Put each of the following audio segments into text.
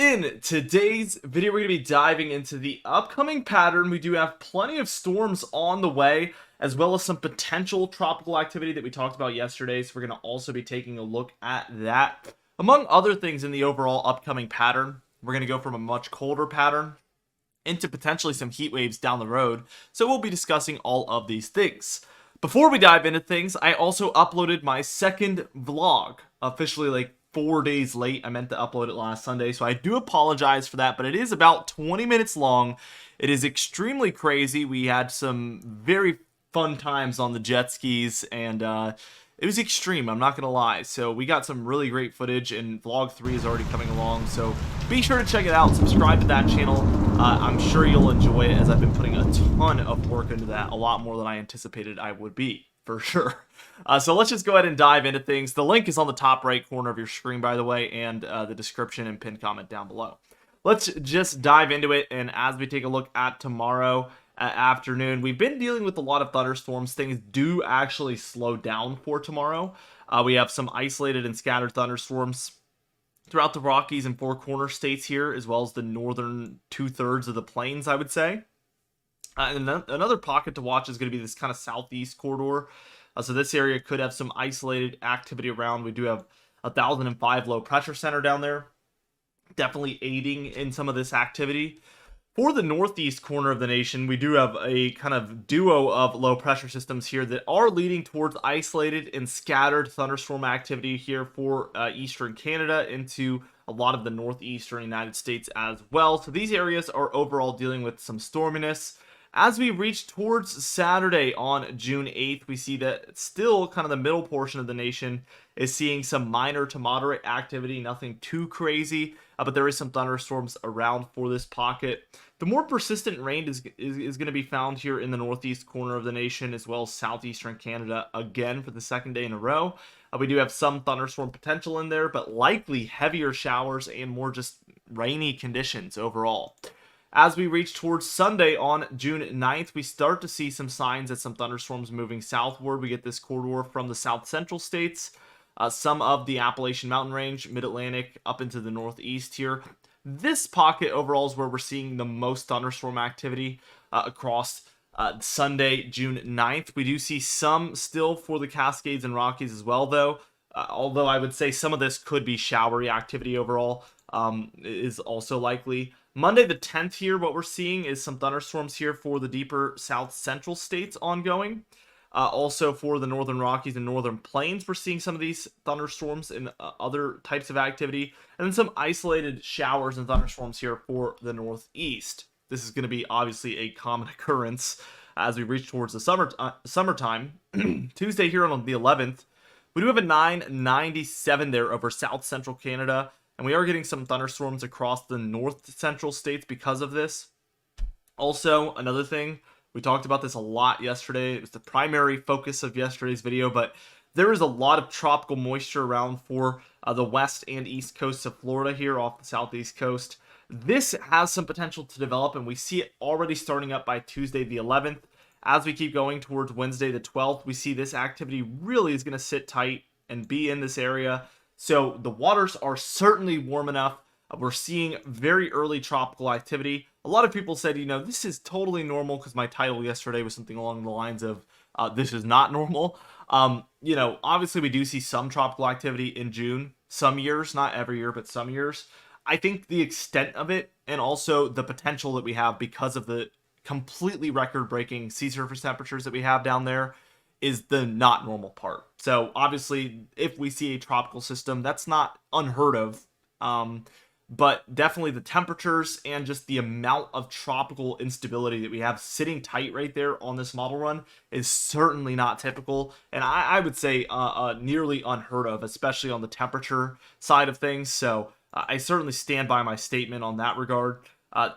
In today's video, we're going to be diving into the upcoming pattern. We do have plenty of storms on the way, as well as some potential tropical activity that we talked about yesterday. So we're going to also be taking a look at that. Among other things in the overall upcoming pattern, we're going to go from a much colder pattern into potentially some heat waves down the road. So we'll be discussing all of these things. Before we dive into things, I also uploaded my second vlog, officially like 4 days late. I meant to upload it last Sunday, so I do apologize for that, but it is about 20 minutes long. It is extremely crazy. We had some very fun times on the jet skis, and it was extreme, I'm not gonna lie. So we got some really great footage, and vlog 3 is already coming along, so be sure to check it out. Subscribe to that channel. I'm sure you'll enjoy it, as I've been putting a ton of work into that, a lot more than I anticipated I would be, for sure. So let's just go ahead and dive into things. The link is on the top right corner of your screen, by the way, and the description and pinned comment down below. Let's just dive into it, and as we take a look at tomorrow afternoon, we've been dealing with a lot of thunderstorms. Things do actually slow down for tomorrow. We have some isolated and scattered thunderstorms throughout the Rockies and Four Corner states here, as well as the northern 2/3 of the plains, I would say. And another pocket to watch is going to be this kind of southeast corridor. So this area could have some isolated activity around. We do have 1005 low pressure center down there, definitely aiding in some of this activity. For the northeast corner of the nation, we do have a kind of duo of low pressure systems here that are leading towards isolated and scattered thunderstorm activity here for eastern Canada into a lot of the northeastern United States as well. So these areas are overall dealing with some storminess. As we reach towards Saturday on June 8th, we see that still kind of the middle portion of the nation is seeing some minor to moderate activity, nothing too crazy, but there is some thunderstorms around for this pocket. The more persistent rain is going to be found here in the northeast corner of the nation, as well as southeastern Canada again for the second day in a row. We do have some thunderstorm potential in there, but likely heavier showers and more just rainy conditions overall. As we reach towards Sunday on June 9th, we start to see some signs that some thunderstorms moving southward. We get this corridor from the south central states, some of the Appalachian Mountain Range, mid-Atlantic, up into the northeast here. This pocket overall is where we're seeing the most thunderstorm activity across Sunday, June 9th. We do see some still for the Cascades and Rockies as well, though. Although I would say some of this could be showery activity overall, is also likely. Monday the 10th here, what we're seeing is some thunderstorms here for the deeper south central states ongoing. Also for the northern Rockies and northern plains, we're seeing some of these thunderstorms and other types of activity. And then some isolated showers and thunderstorms here for the northeast. This is going to be obviously a common occurrence as we reach towards the summertime. Tuesday here on the 11th, we do have a 997 there over south central Canada. And we are getting some thunderstorms across the north central states because of this. Also, another thing, we talked about this a lot yesterday. It was the primary focus of yesterday's video, but there is a lot of tropical moisture around for the west and east coasts of Florida here off the southeast coast. This has some potential to develop, and we see it already starting up by Tuesday the 11th. As we keep going towards Wednesday the 12th, we see this activity really is going to sit tight and be in this area. So the waters are certainly warm enough. We're seeing very early tropical activity. A lot of people said, this is totally normal, because my title yesterday was something along the lines of, this is not normal. Obviously we do see some tropical activity in June. Some years, not every year, but some years. I think the extent of it, and also the potential that we have because of the completely record-breaking sea surface temperatures that we have down there, is the not normal part. So obviously, if we see a tropical system, that's not unheard of. But definitely the temperatures and just the amount of tropical instability that we have sitting tight right there on this model run is certainly not typical. And I would say nearly unheard of, especially on the temperature side of things. So I certainly stand by my statement on that regard.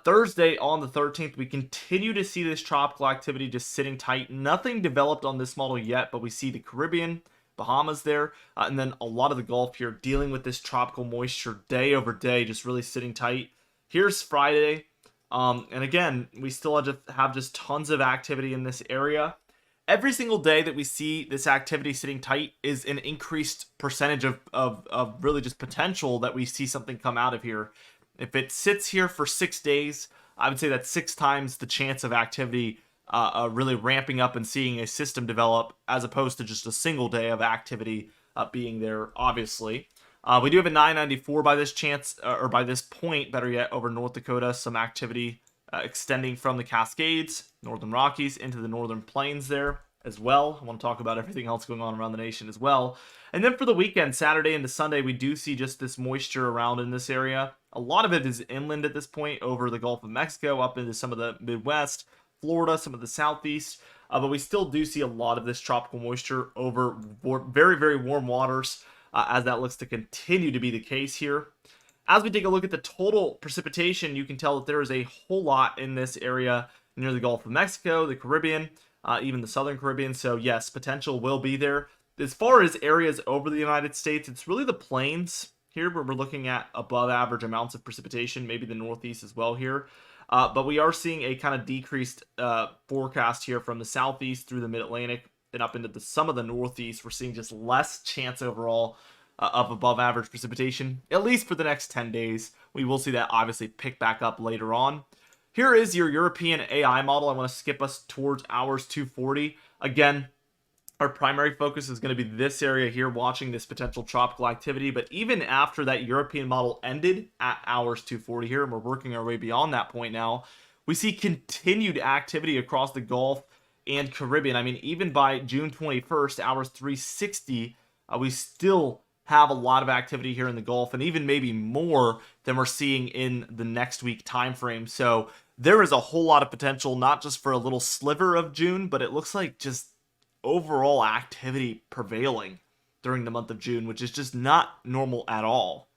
Thursday on the 13th, we continue to see this tropical activity just sitting tight. Nothing developed on this model yet, but we see the Caribbean, Bahamas there, and then a lot of the Gulf here dealing with this tropical moisture day over day, just really sitting tight. Here's Friday, and again, we still have just tons of activity in this area. Every single day that we see this activity sitting tight is an increased percentage of really just potential that we see something come out of here. If it sits here for 6 days, I would say that's 6 times the chance of activity really ramping up and seeing a system develop, as opposed to just a single day of activity being there, obviously. We do have a 994 by this chance, or by this point, better yet, over North Dakota. Some activity extending from the Cascades, Northern Rockies, into the Northern Plains there as well. I want to talk about everything else going on around the nation as well. And then for the weekend, Saturday into Sunday, we do see just this moisture around in this area. A lot of it is inland at this point, over the Gulf of Mexico, up into some of the Midwest, Florida, some of the Southeast. But we still do see a lot of this tropical moisture over very, very warm waters, as that looks to continue to be the case here. As we take a look at the total precipitation, you can tell that there is a whole lot in this area near the Gulf of Mexico, the Caribbean, even the Southern Caribbean. So yes, potential will be there. As far as areas over the United States, it's really the plains here where we're looking at above average amounts of precipitation, maybe the Northeast as well here. But we are seeing a kind of decreased forecast here from the Southeast through the Mid-Atlantic and up into some of the Northeast. We're seeing just less chance overall of above average precipitation, at least for the next 10 days. We will see that obviously pick back up later on. Here is your European AI model. I want to skip us towards hours 240. Again, our primary focus is going to be this area here, watching this potential tropical activity. But even after that European model ended at hours 240 here, and we're working our way beyond that point now, we see continued activity across the Gulf and Caribbean. I mean, even by June 21st, hours 360, we still have a lot of activity here in the Gulf, and even maybe more than we're seeing in the next week time frame. So there is a whole lot of potential, not just for a little sliver of June, but it looks like just overall activity prevailing during the month of June, which is just not normal at all.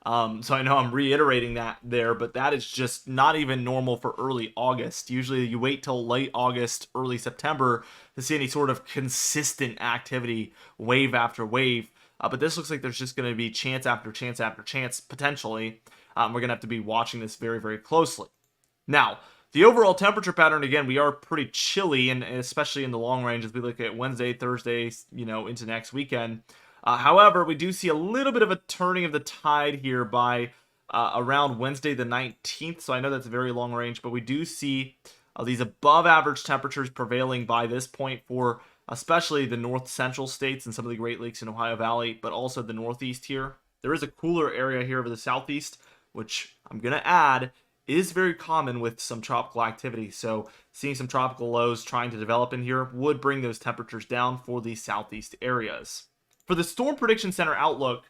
So I know I'm reiterating that there, but that is just not even normal for early August. Usually you wait till late August, early September to see any sort of consistent activity, wave after wave. But this looks like there's just going to be chance after chance after chance, potentially. We're going to have to be watching this very, very closely. Now, the overall temperature pattern, again, we are pretty chilly, and especially in the long range as we look at Wednesday, Thursday, into next weekend. However, we do see a little bit of a turning of the tide here by around Wednesday the 19th. So I know that's very long range, but we do see these above average temperatures prevailing by this point for especially the north central states and some of the Great Lakes and Ohio Valley, but also the Northeast here. There is a cooler area here over the Southeast, which I'm going to add is very common with some tropical activity. So seeing some tropical lows trying to develop in here would bring those temperatures down for the Southeast areas. For the Storm Prediction Center outlook,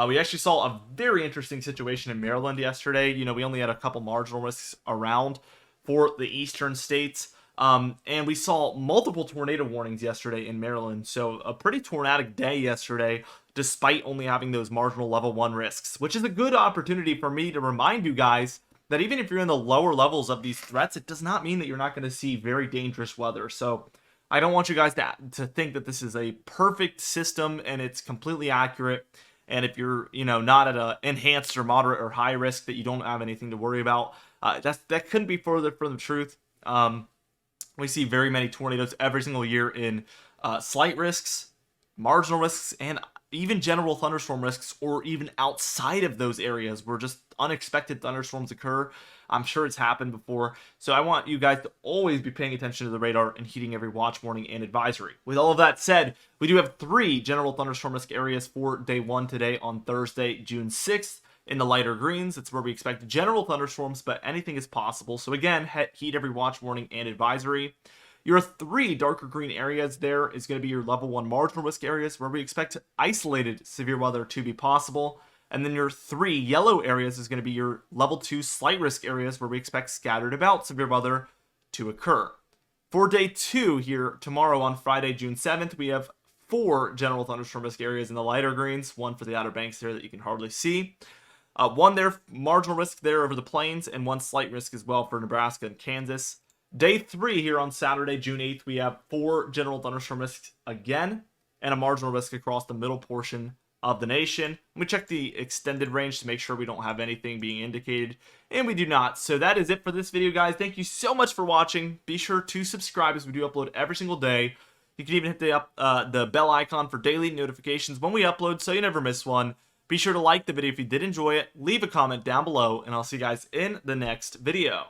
we actually saw a very interesting situation in Maryland yesterday. We only had a couple marginal risks around for the eastern states. And we saw multiple tornado warnings yesterday in Maryland. So a pretty tornadic day yesterday, despite only having those marginal level 1 risks, which is a good opportunity for me to remind you guys that even if you're in the lower levels of these threats, it does not mean that you're not going to see very dangerous weather. So I don't want you guys to think that this is a perfect system and it's completely accurate. And if you're, not at a enhanced or moderate or high risk, that you don't have anything to worry about. That couldn't be further from the truth. We see very many tornadoes every single year in slight risks, marginal risks, and even general thunderstorm risks, or even outside of those areas where just unexpected thunderstorms occur. I'm sure it's happened before. So I want you guys to always be paying attention to the radar and heeding every watch, warning, and advisory. With all of that said, we do have 3 general thunderstorm risk areas for day 1 today on Thursday, June 6th. In the lighter greens, it's where we expect general thunderstorms, but anything is possible. So again, heed every watch, warning, and advisory. Your 3 darker green areas there is going to be your level 1 marginal risk areas, where we expect isolated severe weather to be possible. And then your 3 yellow areas is going to be your level 2 slight risk areas, where we expect scattered about severe weather to occur. For day 2 here, tomorrow on Friday, June 7th, we have 4 general thunderstorm risk areas in the lighter greens, 1 for the Outer Banks there that you can hardly see. 1 there, marginal risk there over the plains, and 1 slight risk as well for Nebraska and Kansas. Day 3 here on Saturday, June 8th, we have 4 general thunderstorm risks again, and a marginal risk across the middle portion of the nation. We check the extended range to make sure we don't have anything being indicated, and we do not. So that is it for this video, guys. Thank you so much for watching. Be sure to subscribe, as we do upload every single day. You can even hit the bell icon for daily notifications when we upload, so you never miss one. Be sure to like the video if you did enjoy it, leave a comment down below, and I'll see you guys in the next video.